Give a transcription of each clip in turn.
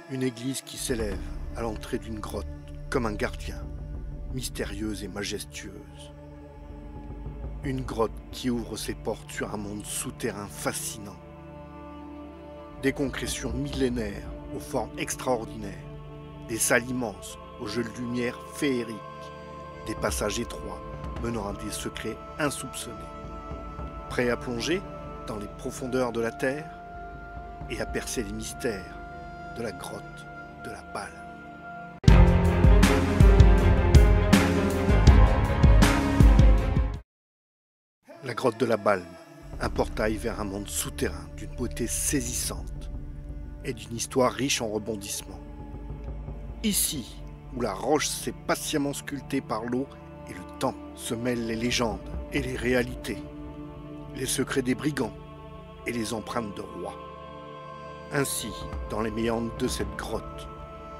Une église qui s'élève à l'entrée d'une grotte comme un gardien, mystérieuse et majestueuse. Une grotte qui ouvre ses portes sur un monde souterrain fascinant. Des concrétions millénaires aux formes extraordinaires, des salles immenses aux jeux de lumière féeriques, des passages étroits menant à des secrets insoupçonnés. Prêts à plonger dans les profondeurs de la terre et à percer les mystères de la grotte de la Balme. La grotte de la Balme, un portail vers un monde souterrain d'une beauté saisissante et d'une histoire riche en rebondissements. Ici, où la roche s'est patiemment sculptée par l'eau et le temps, se mêlent les légendes et les réalités, les secrets des brigands et les empreintes de rois. Ainsi, dans les méandres de cette grotte,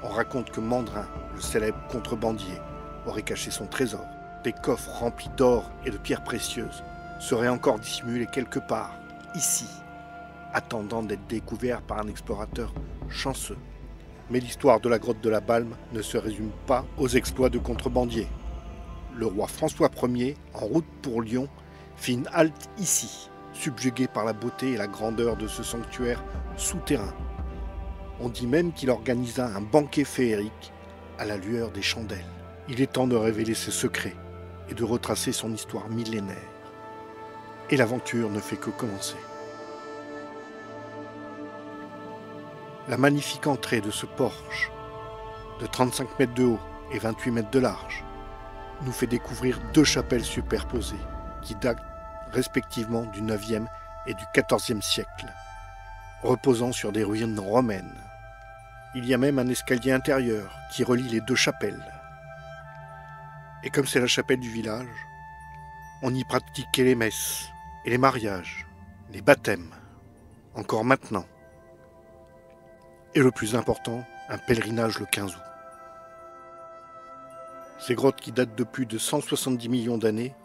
on raconte que Mandrin, le célèbre contrebandier, aurait caché son trésor. Des coffres remplis d'or et de pierres précieuses seraient encore dissimulés quelque part, ici, attendant d'être découverts par un explorateur chanceux. Mais l'histoire de la grotte de la Balme ne se résume pas aux exploits de contrebandiers. Le roi François Ier, en route pour Lyon, fit une halte ici, subjugué par la beauté et la grandeur de ce sanctuaire souterrain. On dit même qu'il organisa un banquet féerique à la lueur des chandelles. Il est temps de révéler ses secrets et de retracer son histoire millénaire. Et l'aventure ne fait que commencer. La magnifique entrée de ce porche, de 35 mètres de haut et 28 mètres de large, nous fait découvrir deux chapelles superposées qui datent respectivement du 9e et du 14e siècle, reposant sur des ruines romaines. Il y a même un escalier intérieur qui relie les deux chapelles. Et comme c'est la chapelle du village, on y pratiquait les messes et les mariages, les baptêmes, encore maintenant. Et le plus important, un pèlerinage le 15 août. Ces grottes qui datent de plus de 170 millions d'années,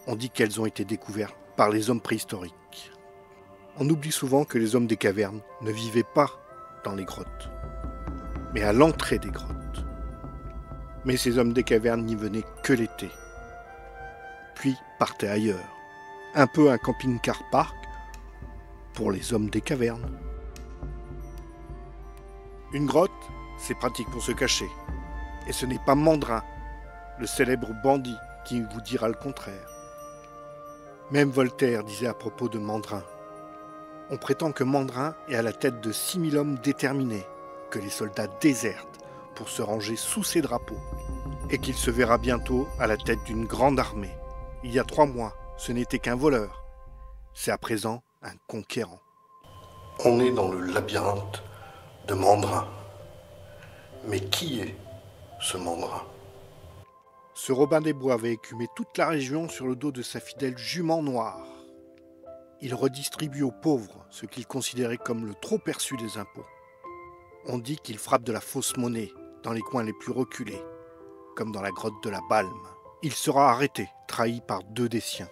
on dit qu'elles ont été découvertes par les hommes préhistoriques. On oublie souvent que les hommes des cavernes ne vivaient pas dans les grottes, mais à l'entrée des grottes. Mais ces hommes des cavernes n'y venaient que l'été, puis partaient ailleurs, un peu un camping-car park pour les hommes des cavernes. Une grotte, c'est pratique pour se cacher, et ce n'est pas Mandrin, le célèbre bandit, qui vous dira le contraire. Même Voltaire disait à propos de Mandrin: on prétend que Mandrin est à la tête de 6000 hommes déterminés, que les soldats désertent pour se ranger sous ses drapeaux, et qu'il se verra bientôt à la tête d'une grande armée. Il y a 3 mois, ce n'était qu'un voleur. C'est à présent un conquérant. On est dans le labyrinthe de Mandrin. Mais qui est ce Mandrin ? Ce Robin des Bois avait écumé toute la région sur le dos de sa fidèle jument noire. Il redistribue aux pauvres ce qu'il considérait comme le trop perçu des impôts. On dit qu'il frappe de la fausse monnaie dans les coins les plus reculés, comme dans la grotte de la Balme. Il sera arrêté, trahi par 2 des siens.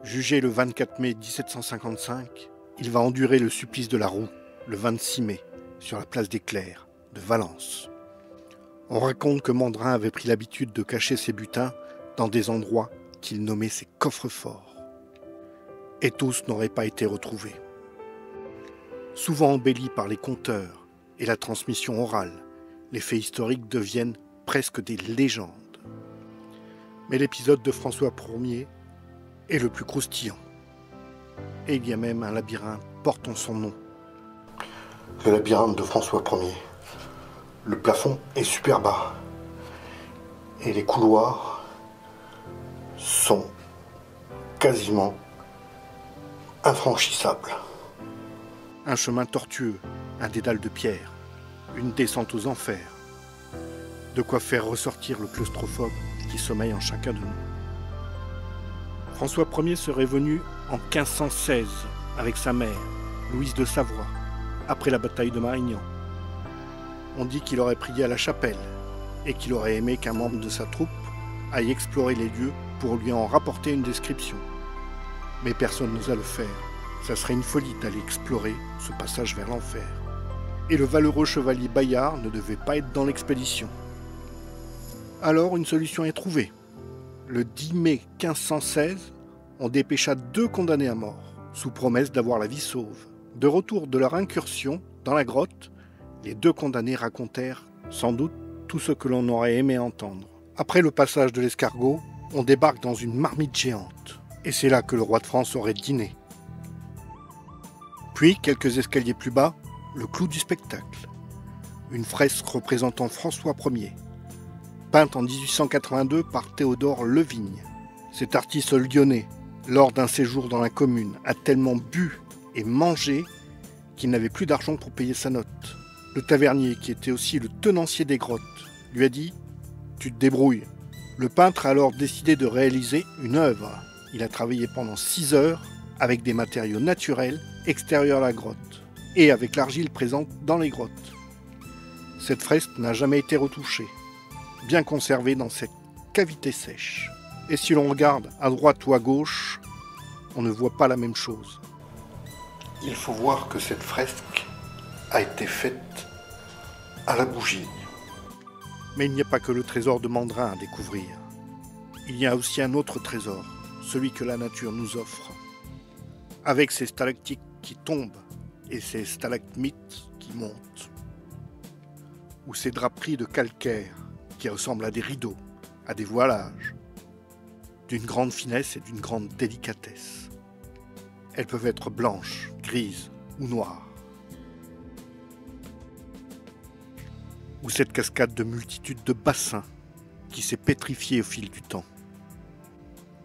Jugé le 24 mai 1755, il va endurer le supplice de la roue le 26 mai sur la place des Clercs de Valence. On raconte que Mandrin avait pris l'habitude de cacher ses butins dans des endroits qu'il nommait ses coffres-forts. Et tous n'auraient pas été retrouvés. Souvent embellis par les conteurs et la transmission orale, les faits historiques deviennent presque des légendes. Mais l'épisode de François Ier est le plus croustillant. Et il y a même un labyrinthe portant son nom. Le labyrinthe de François Ier. Le plafond est super bas. Et les couloirs sont quasiment infranchissables. Un chemin tortueux, un dédale de pierre, une descente aux enfers. De quoi faire ressortir le claustrophobe qui sommeille en chacun de nous. François Ier serait venu en 1516 avec sa mère, Louise de Savoie, après la bataille de Marignan. On dit qu'il aurait prié à la chapelle et qu'il aurait aimé qu'un membre de sa troupe aille explorer les lieux pour lui en rapporter une description. Mais personne n'osa le faire. Ça serait une folie d'aller explorer ce passage vers l'enfer. et le valeureux chevalier Bayard ne devait pas être dans l'expédition. Alors une solution est trouvée. Le 10 mai 1516, on dépêcha 2 condamnés à mort, sous promesse d'avoir la vie sauve. De retour de leur incursion dans la grotte, les 2 condamnés racontèrent sans doute tout ce que l'on aurait aimé entendre. Après le passage de l'escargot, on débarque dans une marmite géante, et c'est là que le roi de France aurait dîné. Puis, quelques escaliers plus bas, le clou du spectacle. Une fresque représentant François Ier, peinte en 1882 par Théodore Levigne. Cet artiste lyonnais, lors d'un séjour dans la commune, a tellement bu et mangé qu'il n'avait plus d'argent pour payer sa note. Le tavernier, qui était aussi le tenancier des grottes, lui a dit « Tu te débrouilles ». Le peintre a alors décidé de réaliser une œuvre. Il a travaillé pendant 6 heures avec des matériaux naturels extérieurs à la grotte et avec l'argile présente dans les grottes. Cette fresque n'a jamais été retouchée, bien conservée dans cette cavité sèche. Et si l'on regarde à droite ou à gauche, on ne voit pas la même chose. Il faut voir que cette fresque a été faite à la bougie. Mais il n'y a pas que le trésor de Mandrin à découvrir. Il y a aussi un autre trésor, celui que la nature nous offre. Avec ses stalactites qui tombent et ses stalagmites qui montent. Ou ces draperies de calcaire qui ressemblent à des rideaux, à des voilages, d'une grande finesse et d'une grande délicatesse. Elles peuvent être blanches, grises ou noires. Ou cette cascade de multitudes de bassins qui s'est pétrifiée au fil du temps.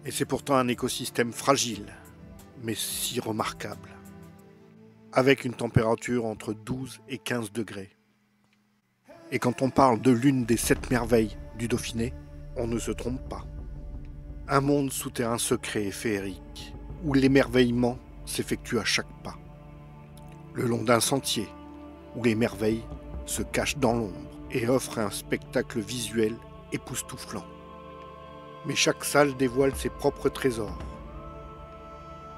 Et c'est pourtant un écosystème fragile, mais si remarquable, avec une température entre 12 et 15 degrés. Et quand on parle de l'une des 7 merveilles du Dauphiné, on ne se trompe pas. Un monde souterrain secret et féerique, où l'émerveillement s'effectue à chaque pas. Le long d'un sentier, où les merveilles se cachent dans l'ombre et offrent un spectacle visuel époustouflant. Mais chaque salle dévoile ses propres trésors.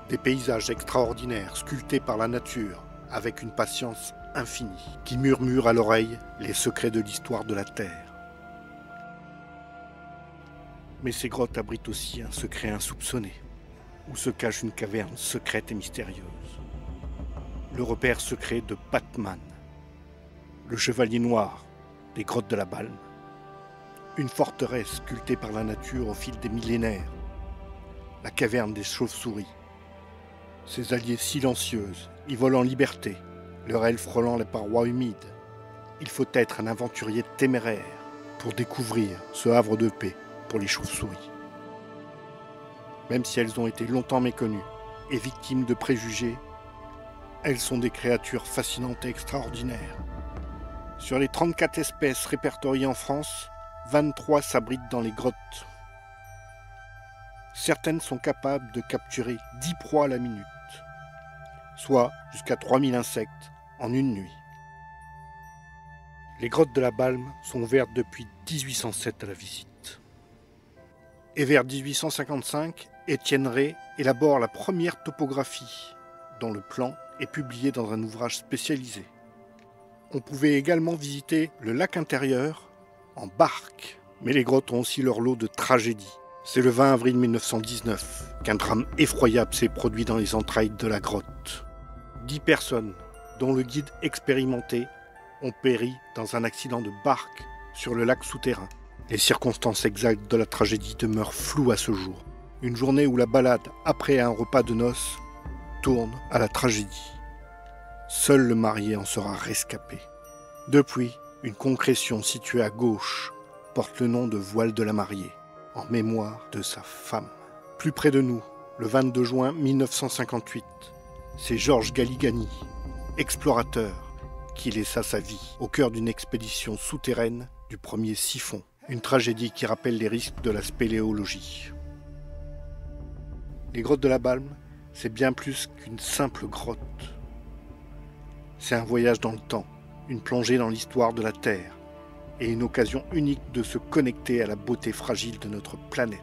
Des paysages extraordinaires sculptés par la nature avec une patience infinie qui murmure à l'oreille les secrets de l'histoire de la Terre. Mais ces grottes abritent aussi un secret insoupçonné, où se cache une caverne secrète et mystérieuse. Le repère secret de Batman, le chevalier noir des grottes de la Balme. Une forteresse sculptée par la nature au fil des millénaires, la caverne des chauves-souris. Ces alliées silencieuses y volent en liberté, leur aile frôlant les parois humides. Il faut être un aventurier téméraire pour découvrir ce havre de paix pour les chauves-souris. Même si elles ont été longtemps méconnues et victimes de préjugés, elles sont des créatures fascinantes et extraordinaires. Sur les 34 espèces répertoriées en France, 23 s'abritent dans les grottes. Certaines sont capables de capturer 10 proies à la minute, soit jusqu'à 3000 insectes en une nuit. Les grottes de la Balme sont ouvertes depuis 1807 à la visite. Et vers 1855, Étienne Rey élabore la première topographie, dont le plan est publié dans un ouvrage spécialisé. On pouvait également visiter le lac intérieur en barque, mais les grottes ont aussi leur lot de tragédies. C'est le 20 avril 1919 qu'un drame effroyable s'est produit dans les entrailles de la grotte. 10 personnes, dont le guide expérimenté, ont péri dans un accident de barque sur le lac souterrain. Les circonstances exactes de la tragédie demeurent floues à ce jour. Une journée où la balade, après un repas de noces, tourne à la tragédie. Seul le marié en sera rescapé. Depuis, une concrétion située à gauche porte le nom de voile de la mariée, en mémoire de sa femme. Plus près de nous, le 22 juin 1958, c'est Georges Galligani, explorateur, qui laissa sa vie au cœur d'une expédition souterraine du premier siphon. Une tragédie qui rappelle les risques de la spéléologie. Les grottes de la Balme, c'est bien plus qu'une simple grotte. C'est un voyage dans le temps, une plongée dans l'histoire de la Terre et une occasion unique de se connecter à la beauté fragile de notre planète.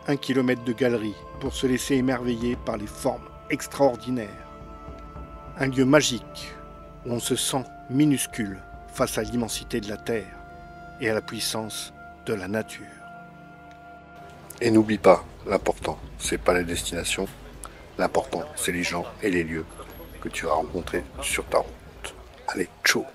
1 kilomètre de galerie pour se laisser émerveiller par les formes extraordinaires. Un lieu magique où on se sent minuscule face à l'immensité de la Terre et à la puissance de la nature. Et n'oublie pas, l'important, c'est pas la destination, l'important, c'est les gens et les lieux que tu vas rencontrer sur ta route. Allez, ciao!